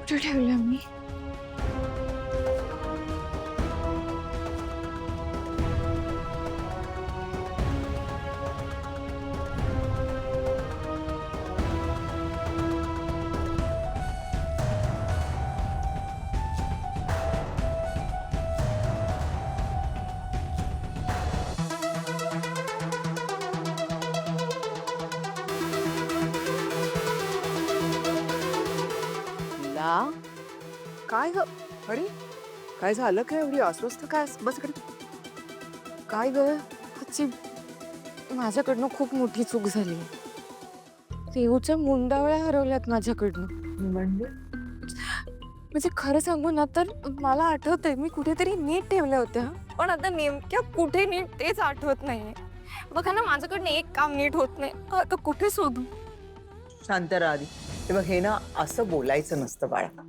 कुठे ठेवलं मी? काय ग? अरे काय झालं? काय एवढी अस्वस्थ काय? बस इकडे. काय ग? आजी, माझ्याकडनं खूप मोठी चूक झाली. देऊच्या मुंडावळ्या हरवल्यात माझ्याकडनं. म्हणजे खरं सांगू ना तर मला आठवतंय मी कुठेतरी नीट ठेवल्या होत्या, पण आता नेमक्या कुठे नीट तेच आठवत नाहीये. बघा ना, माझ्याकडनं एक काम नीट होत नाही. आता कुठे शोधू? शांत राहा आधी. हे बघ, हे ना असं बोलायचं नसतं बाळा.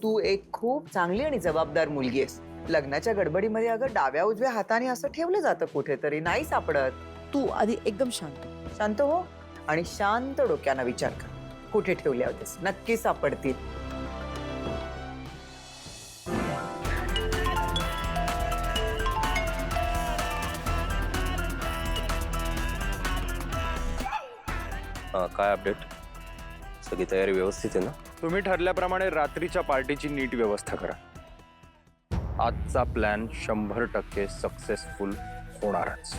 तू एक खूप चांगली आणि जबाबदार मुलगी आहेस. लग्नाच्या गडबडीमध्ये अगं डाव्या उजव्या हाताने असं ठेवलं जातं कुठेतरी, नाही सापडत. तू आधी एकदम शांत हो आणि शांत डोक्यानं विचार कर. कुठे ठेवल्या होतेस? नक्की सापडतील. काय अपडेट? सगळी तयारी व्यवस्थित आहे ना? तुम्ही ठरल्याप्रमाणे रात्रीच्या पार्टीची नीट व्यवस्था करा. आजचा प्लॅन 100% सक्सेसफुल होणारच.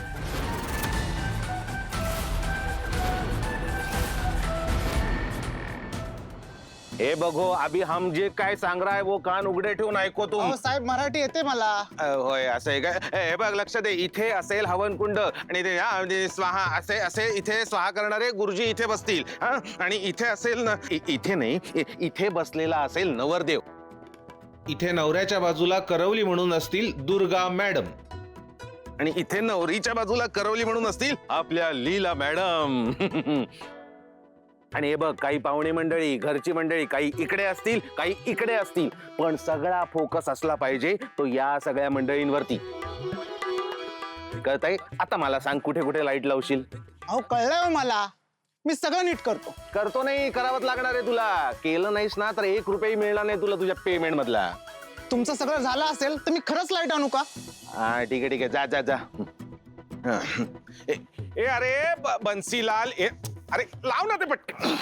हे बघो, अभी हम जे काय सांग रहा है वो कान उघडे ठेवून ऐको तुम. साहेब मराठी येते मला. होय, असं आहे काय? हे बघ, लक्ष दे. इथे असेल हवन कुंड आणि ते म्हणजे स्वाहा असे असे इथे स्वाहा करणारे गुरुजी इथे बसतील. आणि इथे असेल ना, इथे नाही, इथे बसलेला असेल नवरदेव. इथे नवऱ्याच्या बाजूला करवली म्हणून असतील दुर्गा मॅडम, आणि इथे नवरीच्या बाजूला करवली म्हणून असतील आपल्या लीला मॅडम. आणि हे बघ, काही पाहुणे मंडळी, घरची मंडळी, काही इकडे असतील, काही इकडे असतील, पण सगळा फोकस असला पाहिजे तो या सगळ्या मंडळींवरती. कळतंय? आता मला सांग, कुठे कुठे लाईट लावशील? अहो कळलंय मला, मी सगळं नीट करतो. करतो नाही, करावंच लागणार आहे तुला. केलं नाहीस ना तर 1 रुपयाही मिळणार नाही तुला तुझ्या पेमेंट मधला. तुमचं सगळं झालं असेल तर मी खरंच लाईट आणू का? हा, ठीक आहे ठीक आहे, जा जा जा. ए अरे बन्सीलाल, अरे लाव ना ते पटकन.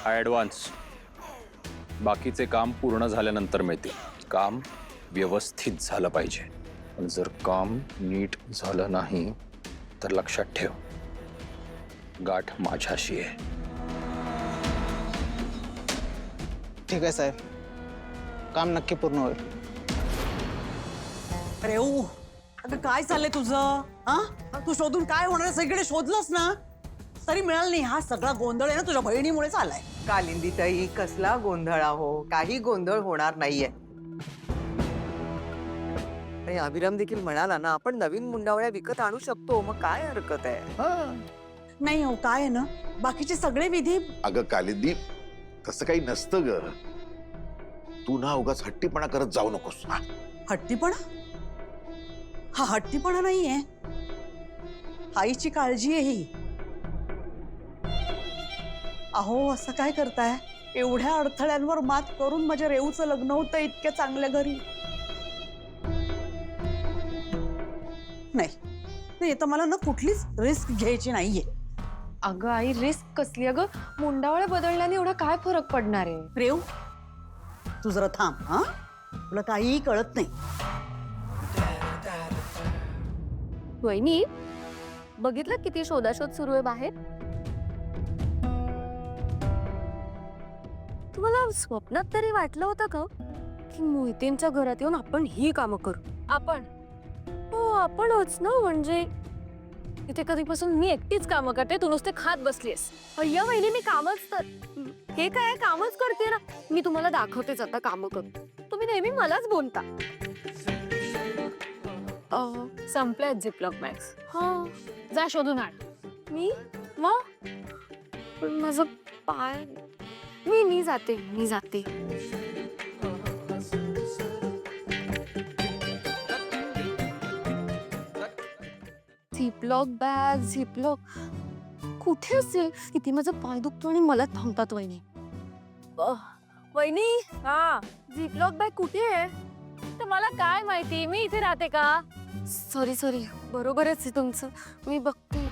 ऍडव्हान्स बाकीचे काम पूर्ण झाल्यानंतर मिळतील. काम व्यवस्थित झालं पाहिजे. पण जर काम नीट झालं नाही तर लक्षात ठेव, गाठ माझ्याशी आहे. ठीक आहे साहेब, काम नक्की पूर्ण होईल. अरे ओ, अगं काय चाललंय तुझं? हा, तू शोधून काय होणार? सगळीकडे शोधलंस ना तरी मिळालं नाही. हा सगळा गोंधळ आहे ना तुझ्या बहिणीमुळेच आलाय. कालिंदीताई, कसला गोंधळ हो? काही गोंधळ होणार नाहीये. आणि अभिराम देखील म्हणाला ना, आपण नवीन मुंडावळ्या विकत आणू शकतो, मग काय हरकत आहे? नाही हो, काय आहे ना, बाकीचे सगळे विधी. अगं कालिंदी, तसं काही नसतं ग. तू ना उगाच हट्टीपणा करत जाऊ नकोस. हट्टीपणा? हा हट्टीपणा नाहीये, आईची काळजी आहे ही. अहो असं काय करताय? एवढ्या अडथळ्यांवर मात करून माझ्या रेऊचं लग्न होतं इतक्या चांगल्या घरी. नाही, आता मला ना कुठलीच रिस्क घ्यायची नाहीये. अगं आई, रिस्क कसली? अगं मुंडावळ्या बदलल्याने एवढा काय फरक पडणार आहे? रेऊ, तू जरा थांब. हा, तुला काहीही कळत नाही. वहिनी, बघितलं किती शोधाशोध सुरू आहे बाहेर? तुम्हाला स्वप्नात तरी वाटलं होतं का की मोहितेंच्या घरात येऊन आपण ही कामं करू? आपण? हो, आपणच ना. म्हणजे इथे कधीपासून मी एकटीच कामं करते, तू नुसते खात बसलीस. अय्या वहिनी, मी कामच तर हे काय कामच करते ना. मी तुम्हाला दाखवतेच आता कामं करून. तुम्ही नेहमी मलाच बोलता. संपल्यात झिपलॉक बॅग्स. हा जा शोधून आण. मी मग पण माझं पाय मी जाते. झिपलॉक कुठे असेल? किती माझा पाय दुखतो आणि मला थांबतात वहिनी. वहिनी हा झिपलॉक बॅग कुठे आहे? तर मला काय माहिती, मी इथे राहते का? सॉरी बरोबरच आहे तुमचं. मी बघते.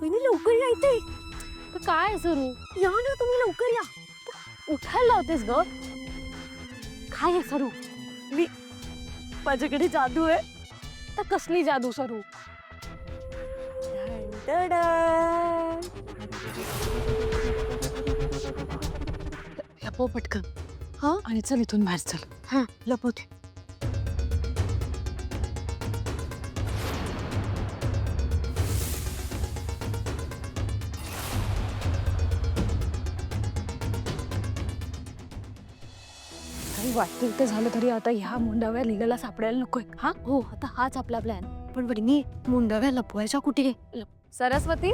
वहिनी लवकर या इथे. तर काय सरू, या ना तुम्ही लवकर या. उठायला लावतेस ग. काय आहे सरू? माझ्याकडे जादू आहे. तर कसली जादू सरू? लपव पटकन. हा आणि चल इथून बाहेर चल. हा लपवते. काही वाटेल ते झालं तरी आता ह्या मुंडाव्या लिगला सापडायला नकोय. हा हो आता हाच आपला प्लॅन. पण वहिनी मुंडाव्या लपवायच्या कुठे? सरस्वती,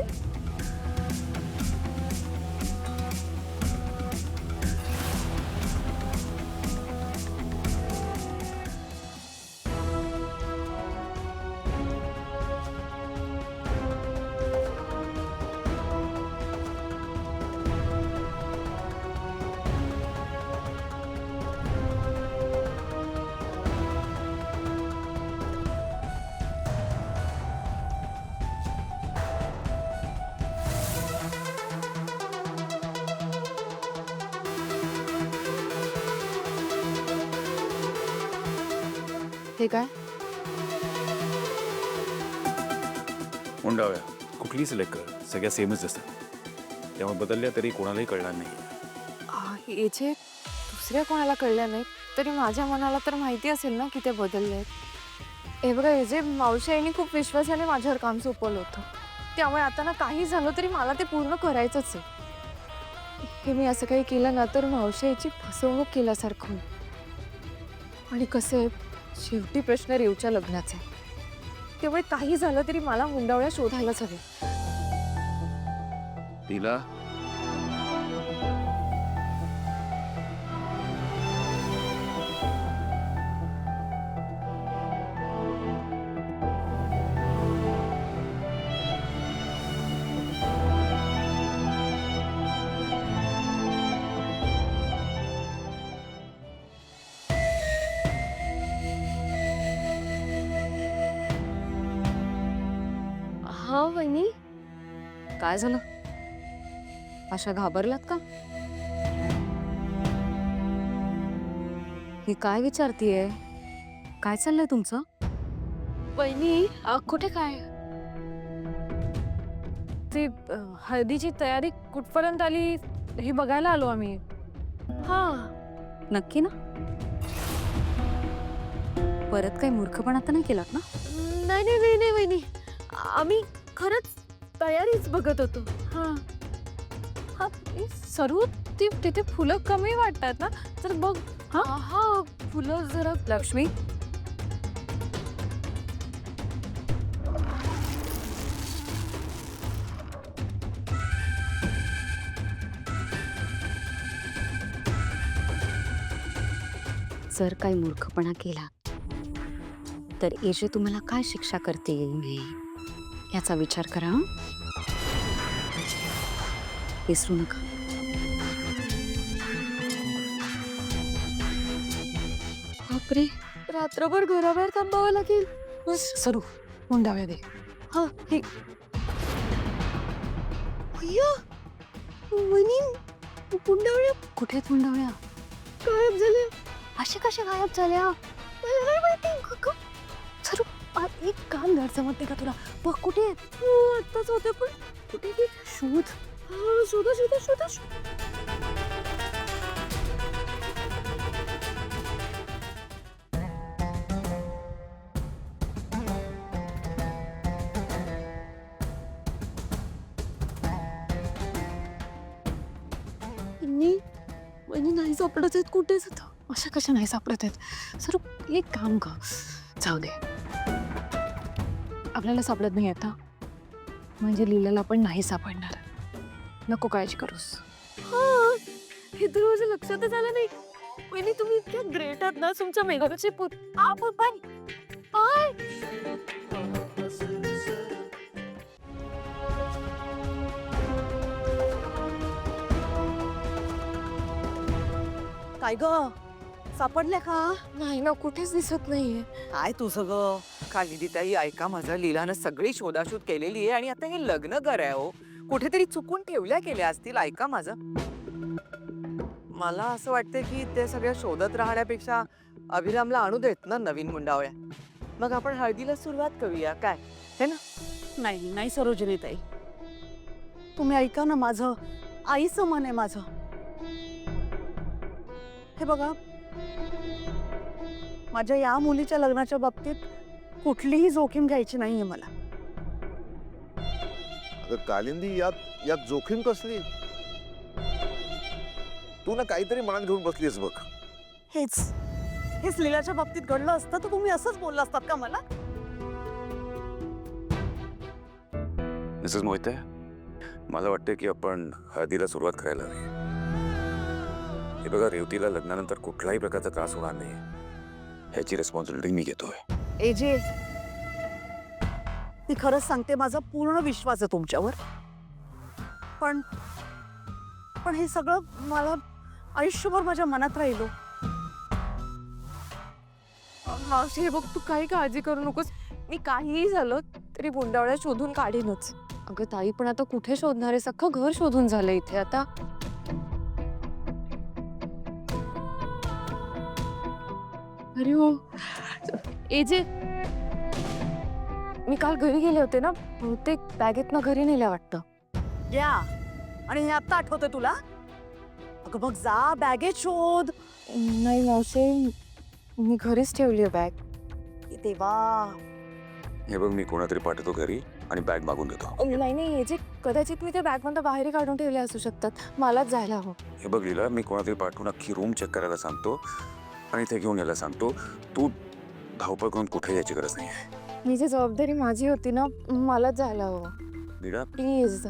हे काय? मुंडाव्या कुठलीही सिलेक्ट कर, सगळ्या सेमच असतात. त्यामुळे बदलल्या तरी कोणालाही कळणार नाही. हे जे दुसऱ्या कोणाला कळलं नाही तरी माझ्या मनाला तर माहिती असेल ना की ते बदलले. हे बघा, हे जे मावशी आईने खूप विश्वासाने माझ्यावर काम सोपवलं होतं, त्यामुळे आता ना काही झालं तरी मला ते पूर्ण करायचंच आहे. हे मी असं काही केलं ना तर मावशी आईची फसवणूक केल्यासारखं होईल. आणि कसं आहे, शेवटी प्रश्न रेवच्या लग्नाचा आहे. त्यामुळे काही झालं तरी मला मुंडावळ्या शोधायलाच हवे. तिला हा वहिनी, काय झालं? अशा घाबरलात का? ही काय विचारतीये? काय चाललंय तुमचं? वहिनी कुठे काय? ते हळदीची तयारी कुठपर्यंत आली हे बघायला आलो आम्ही. हा नक्की ना? परत काही मूर्खपणा तर नाही केलात ना? नाही वहिनी, आम्ही खरंच तयारीच बघत होतो. हा हा सरू, तिथे फुलं कमी वाटतात ना, तर बघ. हा हा फुलं जरा. लक्ष्मी, जर काही मूर्खपणा केला तर एजे तुम्हाला काय शिक्षा करते याचा विचार करा. हं? विसरू नका. बापरे, रात्रभर घराबाहेर थांबावं लागेल. बस सरू, मुंडाव्या दे. हा हे अय्या, वहिनी, मुंडावळ्या कुठे आहेत? मुंडावळ्या गायब झाल्या. अशा कशा गायब झाल्या? मला नाही माहिती. सरू एक काम धड जमत नाही का तुला? बघ कुठे आहे? हो आत्ताच होते पण कुठे ती? शोध. हा, शोधा शोधा शोधा शोधा. वहिनी नाही सापडत आहेत कुठेच आता. अशा कशा नाही सापडत आहेत? सर एक काम कर, जाऊ दे, आपल्याला सापडत नाही आता म्हणजे लीलाला पण नाही सापडणार. नको काळजी करूस. हे तर माझ्या लक्षातच आलं नाही. वहिनी तुम्ही इतक्या ग्रेट आहात ना. तुमच्या मेघाचे काय ग सापडले का? नाही ना, कुठेच दिसत नाहीये. काय तुझं ग कालिंदीताई, ऐका माझं, लीलानं सगळी शोधाशोध केलेली आहे आणि आता हे लग्न कराय हो, कुठेतरी चुकून ठेवल्या गेल्या असतील. ऐका माझं, मला असं वाटतं की ते सगळ्या शोधत राहण्यापेक्षा अभिरामला आणू देत ना नवीन मुंडावळ्या. मग आपण हळदीला सुरुवात करूया काय, हे ना? नाही नाही सरोजिनी ताई, तुम्ही ऐका ना माझं. आईचं मन आहे माझं. हे बघा, माझ्या या मुलीच्या लग्नाच्या बाबतीत कुठलीही जोखीम घ्यायची नाहीये मला. अगं कालिंदी, यात जोखीम कसली? तू ना काहीतरी मनात घेऊन बसलीस बघ. हेच लीलाच्या बाबतीत घडलं असतं तर तुम्ही असंच बोलला असतात का मला? मिसेस मोहिते, मला वाटतं की आपण हळदीला सुरुवात करायला हवी. हे बघा, रेवतीला लग्नानंतर कुठलाही प्रकारचा त्रास होणार नाही ह्याची रिस्पॉन्सिबिलिटी मी घेतोय. एजे, मी खरंच सांगते, माझा पूर्ण विश्वास आहे तुमच्यावर. पण हे सगळं मला आयुष्यभर माझ्या मनात राहिलो. मावशी हे बघ, तू काही काळजी करू नकोस. मी काहीही झालं तरी मुंडावळ्या शोधून काढीनच. अगं ताई, पण आता कुठे शोधणार आहे? सख्खं घर शोधून झालं इथे आता. अरे हो एजे, मी काल घरी गेले होते ना, बहुतेक बॅगेतनं घरी नेल्या वाटतं. या, आणि हे आता आठवतंय तुला? अगं मग जा बॅगेत शोध. नाही मावशी, मी घरीच ठेवली आहे बॅग. देवा, हे बघ, मी कोणातरी पाठवतो घरी आणि बॅग मागून घेतो. नाही एजे, कदाचित मी त्या बॅगमधून बाहेर काढून ठेवले असू शकतात. मलाच जायला हवं. हे बघ लीला, मी कोणातरी पाठवून अख्खी रूम चेक करायला सांगतो आणि ते घेऊन यायला सांगतो. तू धावपळ करून कुठे यायची गरज नाही. ही जी जबाबदारी माझी होती ना, मलाच जायला हवं. लीला, प्लीज.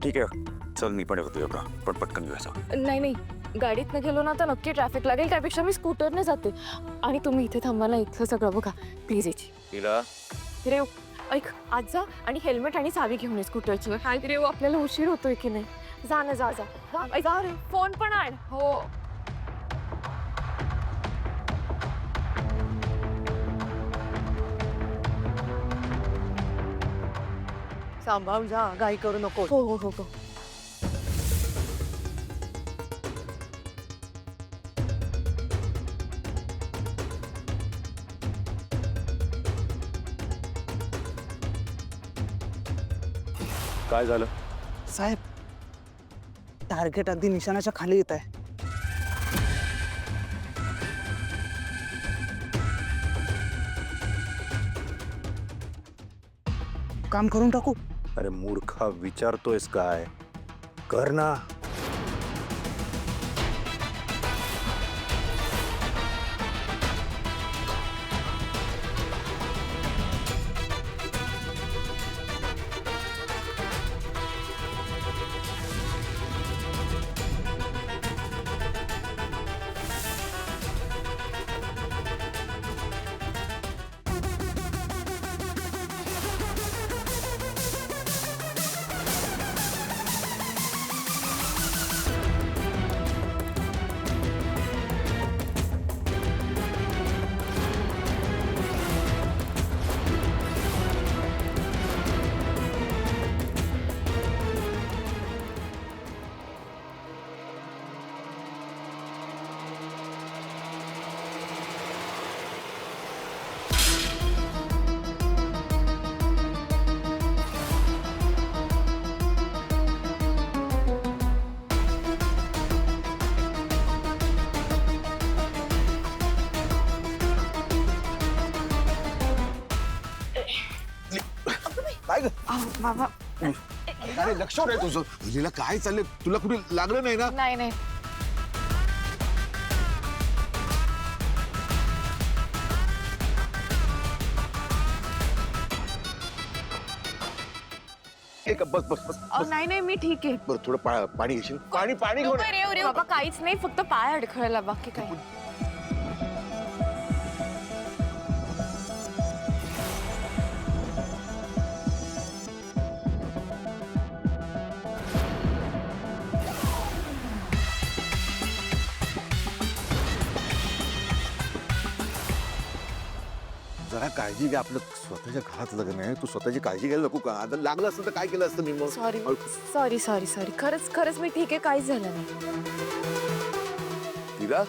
ठीक आहे, चल मी पण येतो एवढा, पण पटकन घेऊया. नाही, गाडीतनं गेलो ना तर नक्की ट्रॅफिक लागेल. त्यापेक्षा मी स्कूटरने जाते. आणि तुम्ही इथे थांबा ना, इथलं सगळं बघा प्लीज. याची लीला, रेव, ऐक, आज जा आणि हेल्मेट आणि चावी घेऊन ये स्कूटरची. काय रेव, आपल्याला उशीर होतोय की नाही? जा ना, जा जा रे. फोन पण आण. हो. सांभाळून जा, घाई करू नको. हो हो हो हो. काय झालं? साहेब, टार्गेट अगदी निशाणाच्या खाली येत आहे. काम करून टाकू? अरे मूर्खा, विचारतोयस काय? कर ना. काय ग? बाबा अरे लक्ष नाही तुझं. लीला काय चाललंय? तुला कुठे लागलं नाही ना? नाही नाही एक बस बस बस नाही नाही मी ठीक आहे बरं थोडं पाणी घेशील? पाणी पाणी घेऊन ये. बाबा काहीच नाही फक्त पाय अडखळला बाकी काही जरा काळजी घ्या. आपलं स्वतःच्या घरात लग्न आहे. तू स्वतःची काळजी घ्यायला नको का? आता लागलं असतं तर काय केलं असतं मी मग? सॉरी सॉरी सॉरी सॉरी खरंच खरंच मी ठीक आहे काहीच झालं नाही लीला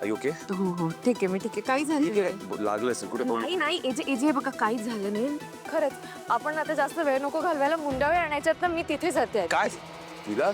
आई ओके? हो हो ठीक आहे मी ठीक आहे काही झालं नाही. लागलं असेल कुठे नाही नाही एजे एजे बघा काहीच झालं नाही खरंच आपण आता जास्त वेळ नको घालवायला मुंडावे आणायच्यात ना मी तिथे जाते काय लीला?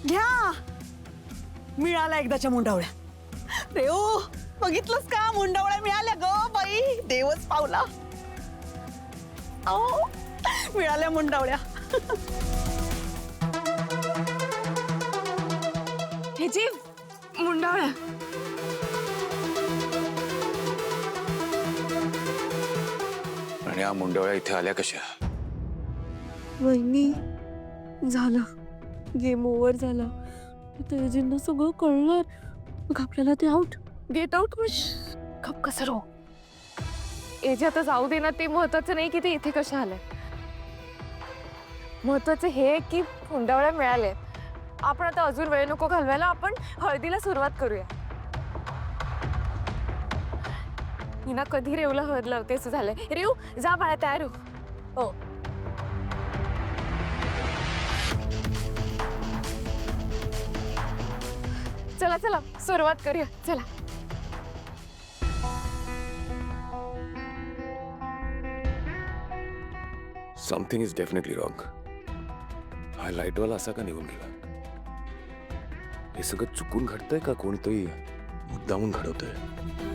घ्या मिळाला एकदाच्या मुंडावळ्या. रेओ बघितलंस का मुंडावळ्या मिळाल्या ग बाई देवच पावला. अहो मिळाल्या मुंडावळ्या. हे जे मुंडावळ्या आणि या मुंडवळ्या इथे आल्या कशा? वहिनी झालं गेम ओव्हर झाला तेजींना सगळं कळणार मग आपल्याला ते आउट गेट आउट खप कसं रो एजे आता जाऊ दे ना ते महत्वाचं नाही की ते इथे कशा आलंय महत्वाचं हे की मुंडावळ्या मिळाल्या आपण आता अजून वेळ नको घालवायला आपण हळदीला सुरुवात करूया हिना कधी रेवला हळद लावते असं झालंय रेव जा बाळा तयार हो चला चला सुरुवात करूया चला समथिंग इज डेफिनेटली रॉंग. हा लाईटवाला असा का निघून गेला? हे सगळं चुकून घडतंय का कोणतरी मुद्दामून घडवतंय?